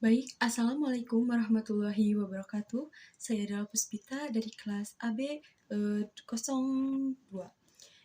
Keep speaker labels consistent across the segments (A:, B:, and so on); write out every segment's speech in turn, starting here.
A: Baik, Assalamualaikum warahmatullahi wabarakatuh. Saya adalah Puspita dari kelas AB 02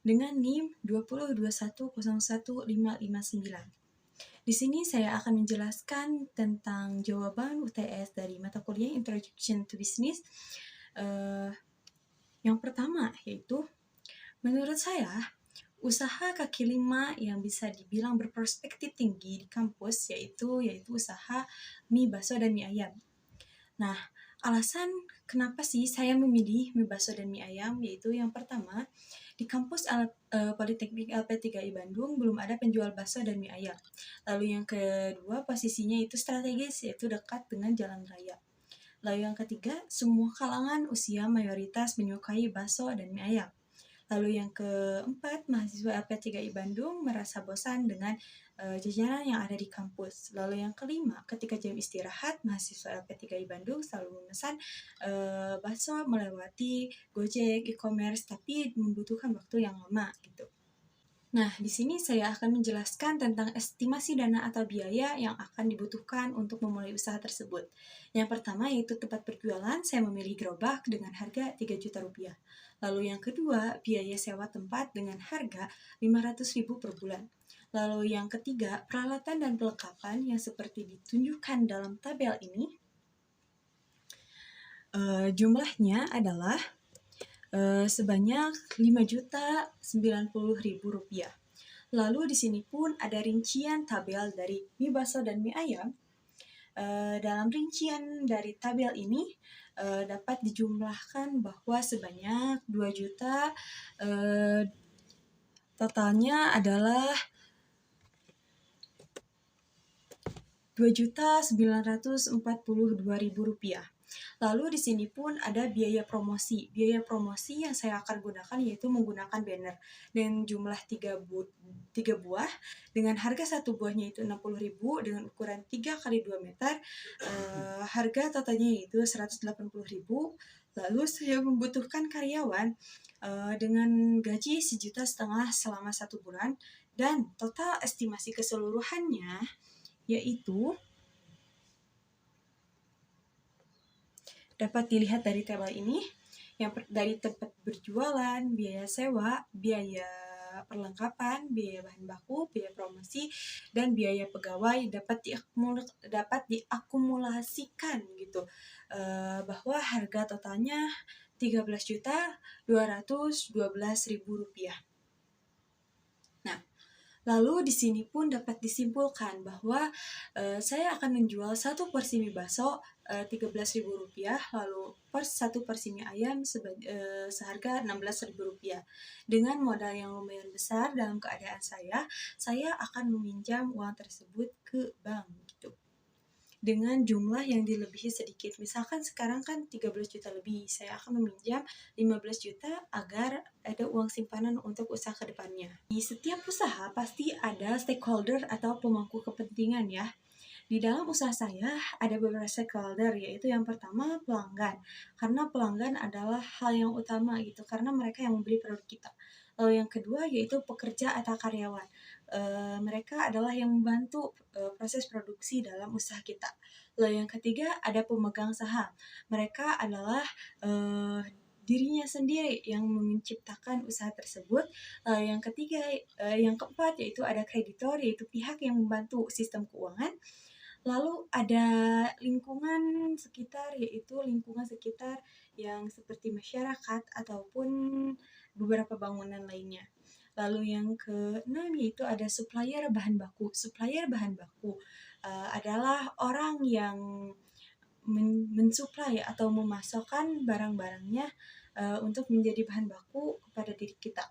A: dengan NIM 202101559. Di sini saya akan menjelaskan tentang jawaban UTS dari mata kuliah Introduction to Business. Yang pertama yaitu, menurut saya, usaha kaki lima yang bisa dibilang berperspektif tinggi di kampus yaitu usaha mie bakso dan mie ayam. Nah, alasan kenapa sih saya memilih mie bakso dan mie ayam yaitu yang pertama, di kampus Politeknik LP3I Bandung belum ada penjual bakso dan mie ayam. Lalu yang kedua, posisinya itu strategis yaitu dekat dengan jalan raya. Lalu yang ketiga, semua kalangan usia mayoritas menyukai bakso dan mie ayam. Lalu yang keempat, mahasiswa LP3I Bandung merasa bosan dengan jajanan yang ada di kampus. Lalu yang kelima, ketika jam istirahat, mahasiswa LP3I Bandung selalu memesan bakso melewati Gojek, e-commerce, tapi membutuhkan waktu yang lama gitu. Nah, di sini saya akan menjelaskan tentang estimasi dana atau biaya yang akan dibutuhkan untuk memulai usaha tersebut. Yang pertama yaitu tempat berjualan, saya memilih gerobak dengan harga 3 juta rupiah. Lalu yang kedua, biaya sewa tempat dengan harga 500.000 per bulan. Lalu yang ketiga, peralatan dan perlengkapan yang seperti ditunjukkan dalam tabel ini. Jumlahnya adalah sebanyak 5.090.000 rupiah. Lalu di sini pun ada rincian tabel dari mie bakso dan mie ayam. Dalam rincian dari tabel ini dapat dijumlahkan bahwa sebanyak 2 juta, totalnya adalah 2.942.000 rupiah. Lalu di sini pun ada biaya promosi. Biaya promosi yang saya akan gunakan yaitu menggunakan banner dan jumlah 3 buah dengan harga satu buahnya itu 60.000 dengan ukuran 3 x 2 meter. Harga totalnya yaitu 180.000. Lalu saya membutuhkan karyawan dengan gaji 1,5 juta selama 1 bulan dan total estimasi keseluruhannya yaitu dapat dilihat dari tabel ini, yang dari tempat berjualan, biaya sewa, biaya perlengkapan, biaya bahan baku, biaya promosi, dan biaya pegawai dapat diakumulasikan gitu, bahwa harga totalnya 13.212.000 rupiah. Nah, lalu di sini pun dapat disimpulkan bahwa saya akan menjual satu porsi mie bakso 13.000 rupiah, lalu satu porsi mie ayam seharga 16.000 rupiah. Dengan modal yang lumayan besar dalam keadaan saya akan meminjam uang tersebut ke bank gitu. Dengan jumlah yang dilebihi sedikit. Misalkan sekarang kan 13 juta lebih, saya akan meminjam 15 juta agar ada uang simpanan untuk usaha ke depannya. Di setiap usaha pasti ada stakeholder atau pemangku kepentingan ya. Di dalam usaha saya ada beberapa stakeholder, yaitu yang pertama pelanggan. Karena pelanggan adalah hal yang utama gitu, karena mereka yang membeli produk kita. Lalu yang kedua yaitu pekerja atau karyawan. Mereka adalah yang membantu proses produksi dalam usaha kita. Lalu yang ketiga ada pemegang saham. Mereka adalah dirinya sendiri yang menciptakan usaha tersebut. Yang ketiga, yang keempat yaitu ada kreditor, yaitu pihak yang membantu sistem keuangan. Lalu ada lingkungan sekitar, yaitu lingkungan sekitar yang seperti masyarakat ataupun beberapa bangunan lainnya. Lalu yang keenam yaitu ada supplier bahan baku. Supplier bahan baku adalah orang yang mensuplai atau memasokkan barang-barangnya untuk menjadi bahan baku kepada diri kita.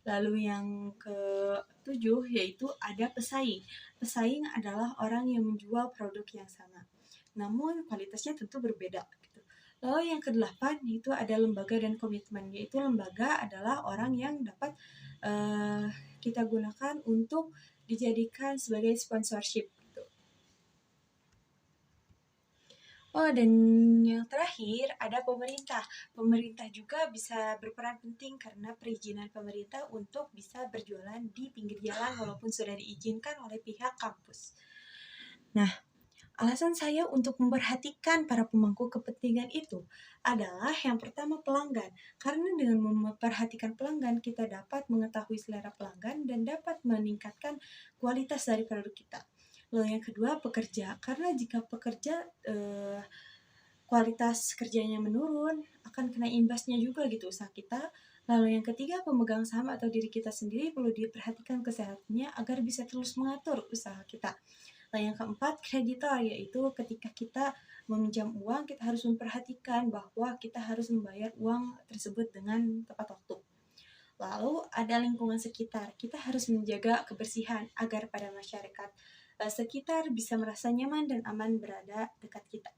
A: Lalu yang ketujuh yaitu ada pesaing. Pesaing adalah orang yang menjual produk yang sama, namun kualitasnya tentu berbeda. Gitu. Lalu yang kedelapan yaitu ada lembaga dan komitmen. Yaitu lembaga adalah orang yang dapat kita gunakan untuk dijadikan sebagai sponsorship. Gitu. Oh, dan yang terakhir ada pemerintah. Pemerintah juga bisa berperan penting karena perizinan pemerintah untuk bisa berjualan di pinggir jalan walaupun sudah diizinkan oleh pihak kampus. Nah, alasan saya untuk memperhatikan para pemangku kepentingan itu adalah yang pertama pelanggan. Karena dengan memperhatikan pelanggan, kita dapat mengetahui selera pelanggan dan dapat meningkatkan kualitas dari produk kita. Lalu yang kedua pekerja, karena jika pekerja kualitas kerjanya menurun, akan kena imbasnya juga gitu usaha kita. Lalu yang ketiga, pemegang saham atau diri kita sendiri perlu diperhatikan kesehatannya agar bisa terus mengatur usaha kita. Lalu yang keempat, kreditor, yaitu ketika kita meminjam uang, kita harus memperhatikan bahwa kita harus membayar uang tersebut dengan tepat waktu. Lalu ada lingkungan sekitar, kita harus menjaga kebersihan agar pada masyarakat sekitar bisa merasa nyaman dan aman berada dekat kita.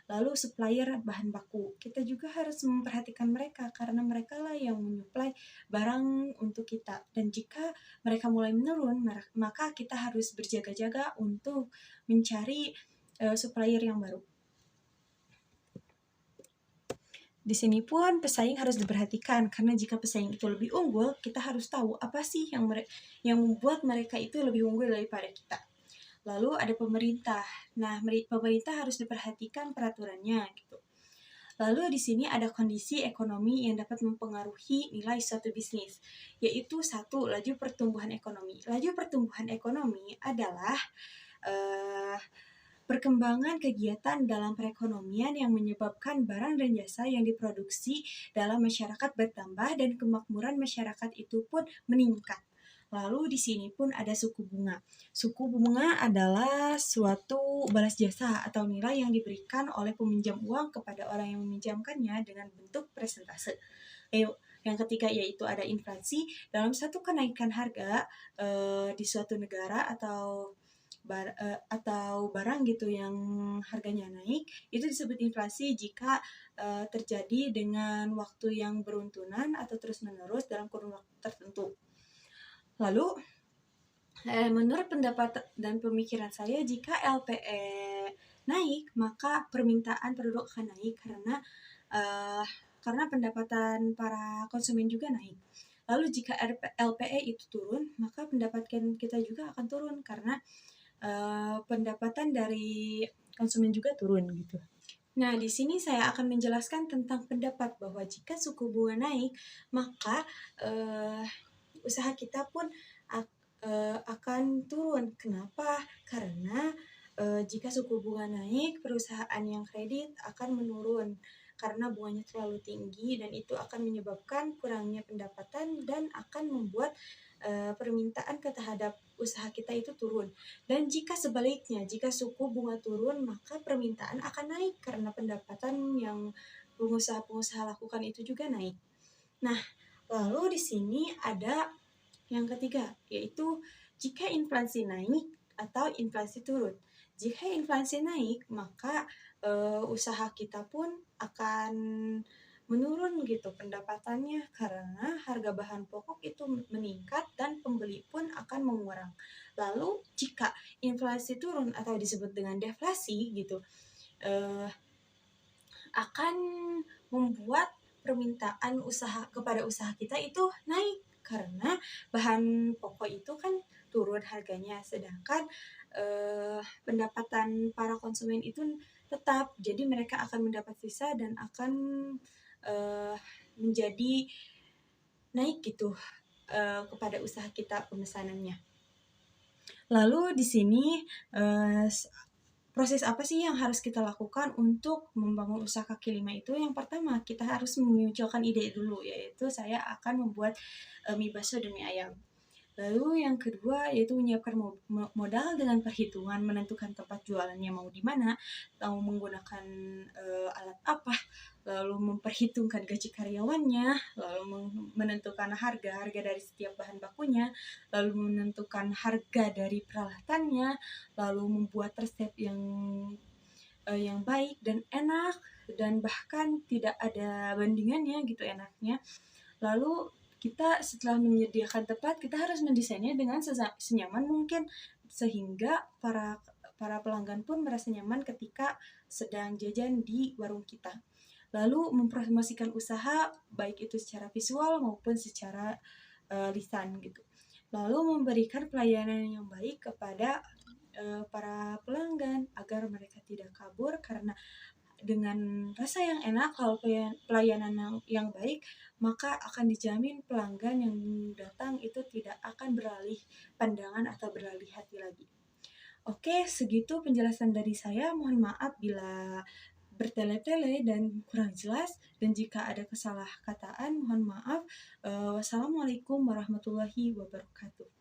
A: Lalu supplier bahan baku, kita juga harus memperhatikan mereka karena mereka lah yang menyuplai barang untuk kita. Dan jika mereka mulai menurun, maka kita harus berjaga-jaga untuk mencari supplier yang baru. Di sini pun pesaing harus diperhatikan karena jika pesaing itu lebih unggul, kita harus tahu apa sih yang membuat mereka itu lebih unggul daripada kita. Lalu ada pemerintah. Nah, pemerintah harus diperhatikan peraturannya gitu. Lalu di sini ada kondisi ekonomi yang dapat mempengaruhi nilai suatu bisnis, yaitu satu, laju pertumbuhan ekonomi. Laju pertumbuhan ekonomi adalah perkembangan kegiatan dalam perekonomian yang menyebabkan barang dan jasa yang diproduksi dalam masyarakat bertambah dan kemakmuran masyarakat itu pun meningkat. Lalu di sini pun ada suku bunga. Suku bunga adalah suatu balas jasa atau nilai yang diberikan oleh peminjam uang kepada orang yang meminjamkannya dengan bentuk persentase. Yang ketiga yaitu ada inflasi. Dalam satu kenaikan harga di suatu negara atau barang gitu yang harganya naik, itu disebut inflasi jika terjadi dengan waktu yang beruntunan atau terus-menerus dalam kurun waktu tertentu. Lalu, menurut pendapat dan pemikiran saya, jika LPE naik, maka permintaan produk akan naik karena pendapatan para konsumen juga naik. Lalu jika LPE itu turun, maka pendapatan kita juga akan turun karena pendapatan dari konsumen juga turun gitu. Nah, di sini saya akan menjelaskan tentang pendapat bahwa jika suku bunga naik, maka usaha kita pun akan turun. Kenapa? Karena jika suku bunga naik, perusahaan yang kredit akan menurun karena bunganya terlalu tinggi dan itu akan menyebabkan kurangnya pendapatan dan akan membuat permintaan terhadap usaha kita itu turun. Dan jika sebaliknya, jika suku bunga turun, maka permintaan akan naik karena pendapatan yang pengusaha-pengusaha lakukan itu juga naik. Nah, lalu di sini ada yang ketiga, yaitu jika inflasi naik atau inflasi turun. Jika inflasi naik, maka usaha kita pun akan menurun gitu pendapatannya karena harga bahan pokok itu meningkat dan pembeli pun akan mengurang. Lalu jika inflasi turun atau disebut dengan deflasi gitu, akan membuat permintaan kepada usaha kita itu naik karena bahan pokok itu kan turun harganya, sedangkan pendapatan para konsumen itu tetap, jadi mereka akan mendapat sisa dan akan menjadi naik gitu kepada usaha kita pemesanannya. Lalu di sini proses apa sih yang harus kita lakukan untuk membangun usaha kaki lima itu? Yang pertama, kita harus memunculkan ide dulu, yaitu saya akan membuat mie bakso dan mie ayam. Lalu yang kedua yaitu menyiapkan modal dengan perhitungan, menentukan tempat jualannya mau di mana, mau menggunakan alat apa, lalu memperhitungkan gaji karyawannya, lalu menentukan harga dari setiap bahan bakunya, lalu menentukan harga dari peralatannya, lalu membuat resep yang baik dan enak dan bahkan tidak ada bandingannya gitu enaknya. Lalu kita setelah menyediakan tempat, kita harus mendesainnya dengan senyaman mungkin sehingga para pelanggan pun merasa nyaman ketika sedang jajan di warung kita. Lalu mempromosikan usaha baik itu secara visual maupun secara lisan gitu. Lalu memberikan pelayanan yang baik kepada para pelanggan agar mereka tidak kabur, karena dengan rasa yang enak, kalau pelayanan yang baik, maka akan dijamin pelanggan yang datang itu tidak akan beralih pandangan atau beralih hati lagi. Oke, segitu penjelasan dari saya. Mohon maaf bila bertele-tele dan kurang jelas, dan jika ada kesalah kataan, mohon maaf. Wassalamualaikum warahmatullahi wabarakatuh.